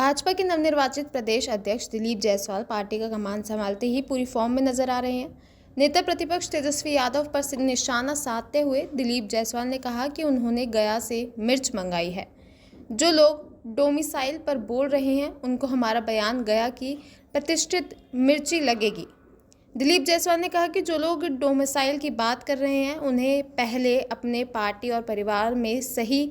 भाजपा के नवनिर्वाचित प्रदेश अध्यक्ष दिलीप जायसवाल पार्टी का कमान संभालते ही पूरी फॉर्म में नजर आ रहे हैं। नेता प्रतिपक्ष तेजस्वी यादव पर निशाना साधते हुए दिलीप जायसवाल ने कहा कि उन्होंने गया से मिर्च मंगाई है। जो लोग डोमिसाइल पर बोल रहे हैं उनको हमारा बयान गया की प्रतिष्ठित मिर्ची लगेगी। दिलीप जायसवाल ने कहा कि जो लोग डोमिसाइल की बात कर रहे हैं उन्हें पहले अपने पार्टी और परिवार में सही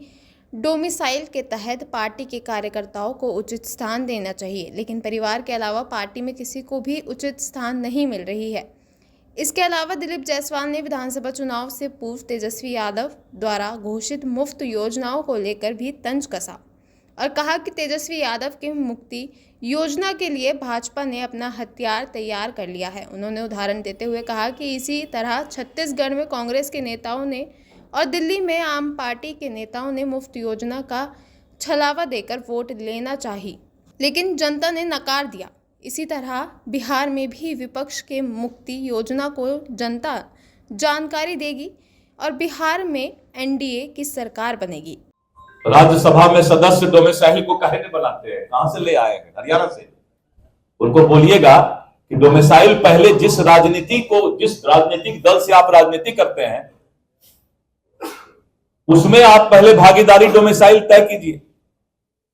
डोमिसाइल के तहत पार्टी के कार्यकर्ताओं को उचित स्थान देना चाहिए, लेकिन परिवार के अलावा पार्टी में किसी को भी उचित स्थान नहीं मिल रही है। इसके अलावा दिलीप जायसवाल ने विधानसभा चुनाव से पूर्व तेजस्वी यादव द्वारा घोषित मुफ्त योजनाओं को लेकर भी तंज कसा और कहा कि तेजस्वी यादव के मुक्ति योजना के लिए भाजपा ने अपना हथियार तैयार कर लिया है। उन्होंने उदाहरण देते हुए कहा कि इसी तरह छत्तीसगढ़ में कांग्रेस के नेताओं ने और दिल्ली में आम पार्टी के नेताओं ने मुफ्त योजना का छलावा देकर वोट लेना चाहिए, लेकिन जनता ने नकार दिया। इसी तरह बिहार में भी विपक्ष के मुक्ति योजना को जनता जानकारी देगी और बिहार में एनडीए की सरकार बनेगी। राज्यसभा में सदस्य डोमिसाइल को काहे नहीं बनाते हैं? कहां से ले आए हैं? हरियाणा से। उनको बोलिएगा कि डोमिसाइल पहले जिस राजनीतिक दल से आप राजनीति करते हैं उसमें आप पहले भागीदारी डोमिसाइल तय कीजिए।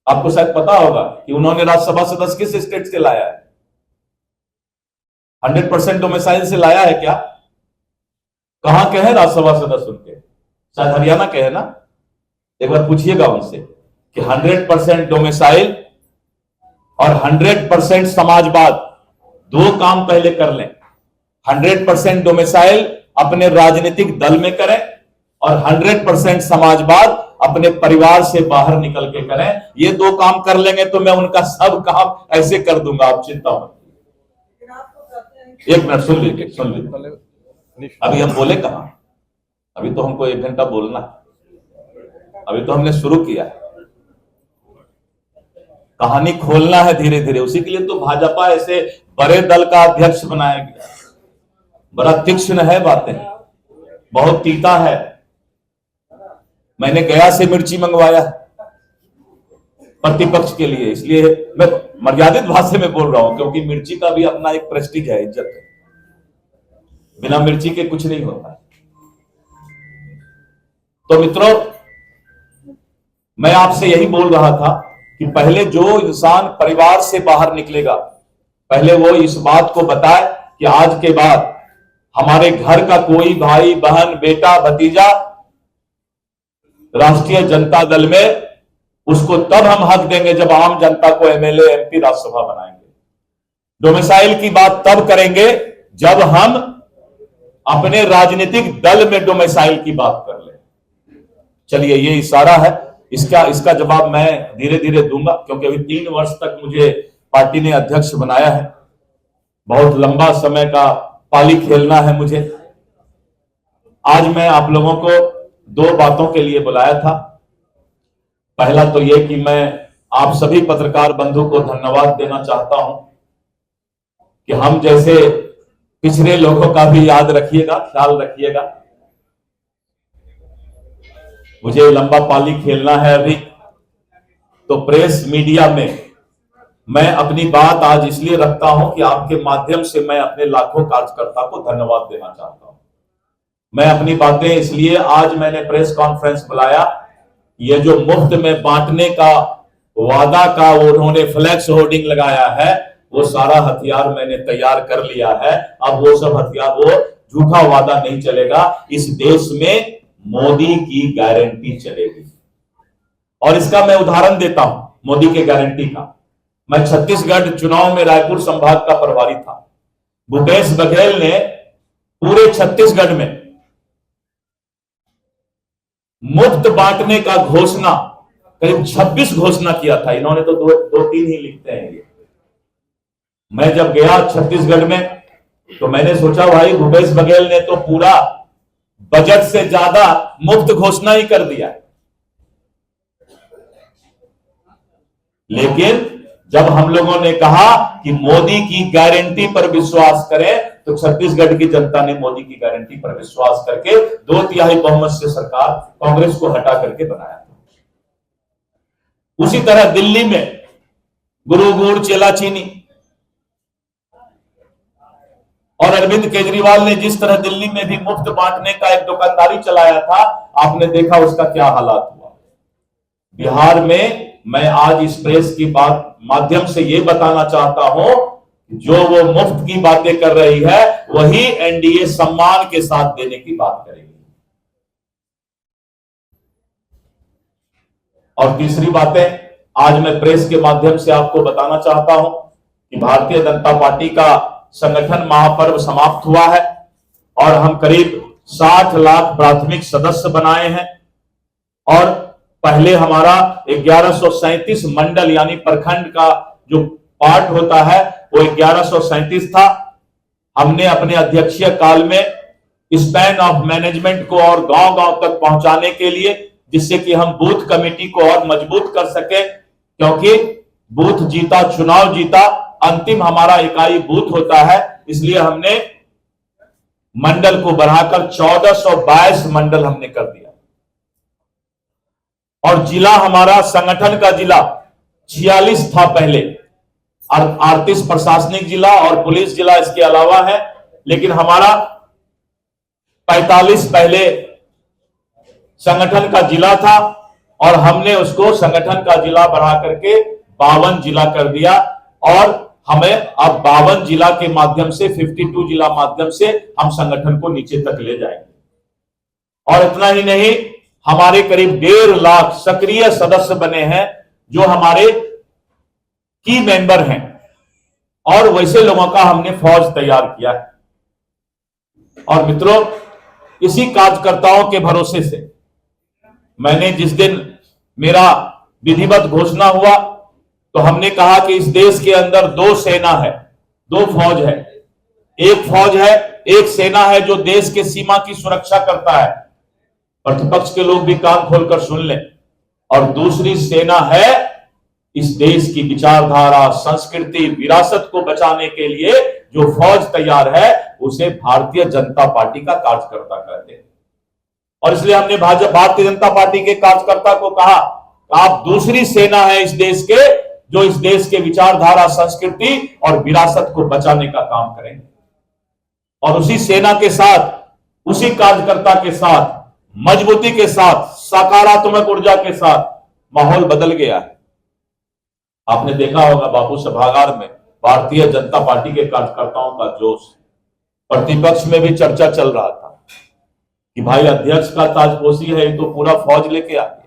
आपको शायद पता होगा कि उन्होंने राज्यसभा सदस्य किस स्टेट से लाया है। 100% डोमिसाइल से लाया है क्या? कहां के हैं राज्यसभा सदस्य उनके? शायद हरियाणा के हैं ना। एक बार पूछिएगा उनसे कि 100% डोमिसाइल और 100% समाजवाद, दो काम पहले कर लें। 100% डोमिसाइल अपने राजनीतिक दल में करें और 100% समाजवाद अपने परिवार से बाहर निकल के करें। ये दो काम कर लेंगे तो मैं उनका सब काम ऐसे कर दूंगा, आप चिंता मत। एक मिनट सुन लीजिए। अभी हम बोले कहां? अभी तो हमको 1 घंटा बोलना है। अभी तो हमने शुरू किया है, कहानी खोलना है धीरे धीरे। उसी के लिए तो भाजपा ऐसे बड़े दल का अध्यक्ष बनाया गया। बड़ा तीक्ष्ण है बातें, बहुत तीता है। मैंने गया से मिर्ची मंगवाया प्रतिपक्ष के लिए, इसलिए मैं मर्यादित भाषा में बोल रहा हूं, क्योंकि मिर्ची का भी अपना एक प्रेस्टीज है, इज्जत है। बिना मिर्ची के कुछ नहीं होता। तो मित्रों, मैं आपसे यही बोल रहा था कि पहले जो इंसान परिवार से बाहर निकलेगा, पहले वो इस बात को बताए कि आज के बाद हमारे घर का कोई भाई बहन बेटा भतीजा राष्ट्रीय जनता दल में, उसको तब हम हक देंगे जब आम जनता को एमएलए एमपी राज्यसभा बनाएंगे। डोमिसाइल की बात तब करेंगे जब हम अपने राजनीतिक दल में डोमिसाइल की बात कर ले। चलिए, ये इशारा है, इसका जवाब मैं धीरे धीरे दूंगा, क्योंकि अभी 3 वर्ष तक मुझे पार्टी ने अध्यक्ष बनाया है। बहुत लंबा समय का पाली खेलना है मुझे। आज मैं आप लोगों को 2 बातों के लिए बुलाया था। पहला तो यह कि मैं आप सभी पत्रकार बंधु को धन्यवाद देना चाहता हूं कि हम जैसे पिछड़े लोगों का भी याद रखिएगा, ख्याल रखिएगा। मुझे लंबा पाली खेलना है अभी, तो प्रेस मीडिया में मैं अपनी बात आज इसलिए रखता हूं कि आपके माध्यम से मैं अपने लाखों कार्यकर्ता को धन्यवाद देना चाहता हूं। मैं अपनी बातें इसलिए आज मैंने प्रेस कॉन्फ्रेंस बुलाया, ये जो मुफ्त में बांटने का वादा का उन्होंने फ्लैक्स होर्डिंग लगाया है, वो सारा हथियार मैंने तैयार कर लिया है। अब वो सब हथियार, वो झूठा वादा नहीं चलेगा। इस देश में मोदी की गारंटी चलेगी, और इसका मैं उदाहरण देता हूं मोदी के गारंटी का। मैं छत्तीसगढ़ चुनाव में रायपुर संभाग का प्रभारी था। भूपेश बघेल ने पूरे छत्तीसगढ़ में मुफ्त बांटने का घोषणा, करीब 26 घोषणा किया था। इन्होंने तो दो तीन ही लिखते हैं ये। मैं जब गया छत्तीसगढ़ में तो मैंने सोचा भाई भूपेश बघेल ने तो पूरा बजट से ज्यादा मुफ्त घोषणा ही कर दिया। लेकिन जब हम लोगों ने कहा कि मोदी की गारंटी पर विश्वास करें, तो छत्तीसगढ़ की जनता ने मोदी की गारंटी पर विश्वास करके 2/3 बहुमत से सरकार कांग्रेस को हटा करके बनाया था। उसी तरह दिल्ली में गुरु गुड़ चेला चीनी। और अरविंद केजरीवाल ने जिस तरह दिल्ली में भी मुफ्त बांटने का एक दुकानदारी चलाया था, आपने देखा उसका क्या हालात हुआ। बिहार में मैं आज इस प्रेस की बात माध्यम से ये बताना चाहता हूं, जो वो मुफ्त की बातें कर रही है वही एनडीए सम्मान के साथ देने की बात करेगी। और तीसरी बातें आज मैं प्रेस के माध्यम से आपको बताना चाहता हूं कि भारतीय जनता पार्टी का संगठन महापर्व समाप्त हुआ है और हम करीब 60 लाख प्राथमिक सदस्य बनाए हैं। और पहले हमारा 1137 मंडल यानी प्रखंड का जो पार्ट होता है वो 1137 था। हमने अपने अध्यक्षीय काल में स्पैन ऑफ मैनेजमेंट को और गांव-गांव तक पहुंचाने के लिए, जिससे कि हम बूथ कमेटी को और मजबूत कर सके, क्योंकि बूथ जीता चुनाव जीता, अंतिम हमारा इकाई बूथ होता है, इसलिए हमने मंडल को बढ़ाकर 1422 मंडल हमने कर दिया। और जिला हमारा संगठन का जिला 46 था पहले, 38 प्रशासनिक जिला और पुलिस जिला इसके अलावा है, लेकिन हमारा 45 पहले संगठन का जिला था और हमने उसको संगठन का जिला बढ़ा करके 52 जिला कर दिया। और हमें अब 52 जिला के माध्यम से 52 जिला माध्यम से हम संगठन को नीचे तक ले जाएंगे। और इतना ही नहीं, हमारे करीब 1.5 लाख सक्रिय सदस्य बने हैं जो हमारे की मेंबर हैं, और वैसे लोगों का हमने फौज तैयार किया है। और मित्रों, इसी कार्यकर्ताओं के भरोसे से मैंने जिस दिन मेरा विधिवत घोषणा हुआ तो हमने कहा कि इस देश के अंदर 2 सेना है, 2 फौज है। एक फौज है, एक सेना है जो देश के सीमा की सुरक्षा करता है, प्रतिपक्ष के लोग भी कान खोलकर सुन लें। और दूसरी सेना है इस देश की विचारधारा, संस्कृति, विरासत को बचाने के लिए जो फौज तैयार है उसे भारतीय जनता पार्टी का कार्यकर्ता कहते हैं। और इसलिए हमने भारतीय जनता पार्टी के कार्यकर्ता को कहा, आप दूसरी सेना है इस देश के, जो इस देश के विचारधारा, संस्कृति और विरासत को बचाने का काम करेंगे। और उसी सेना के साथ, उसी कार्यकर्ता के साथ, मजबूती के साथ, सकारात्मक ऊर्जा के साथ माहौल बदल गया है। आपने देखा होगा बापू सभागार में भारतीय जनता पार्टी के कार्यकर्ताओं का जोश, प्रतिपक्ष में भी चर्चा चल रहा था कि भाई अध्यक्ष का ताजपोशी है, ये तो पूरा फौज लेके आ गया।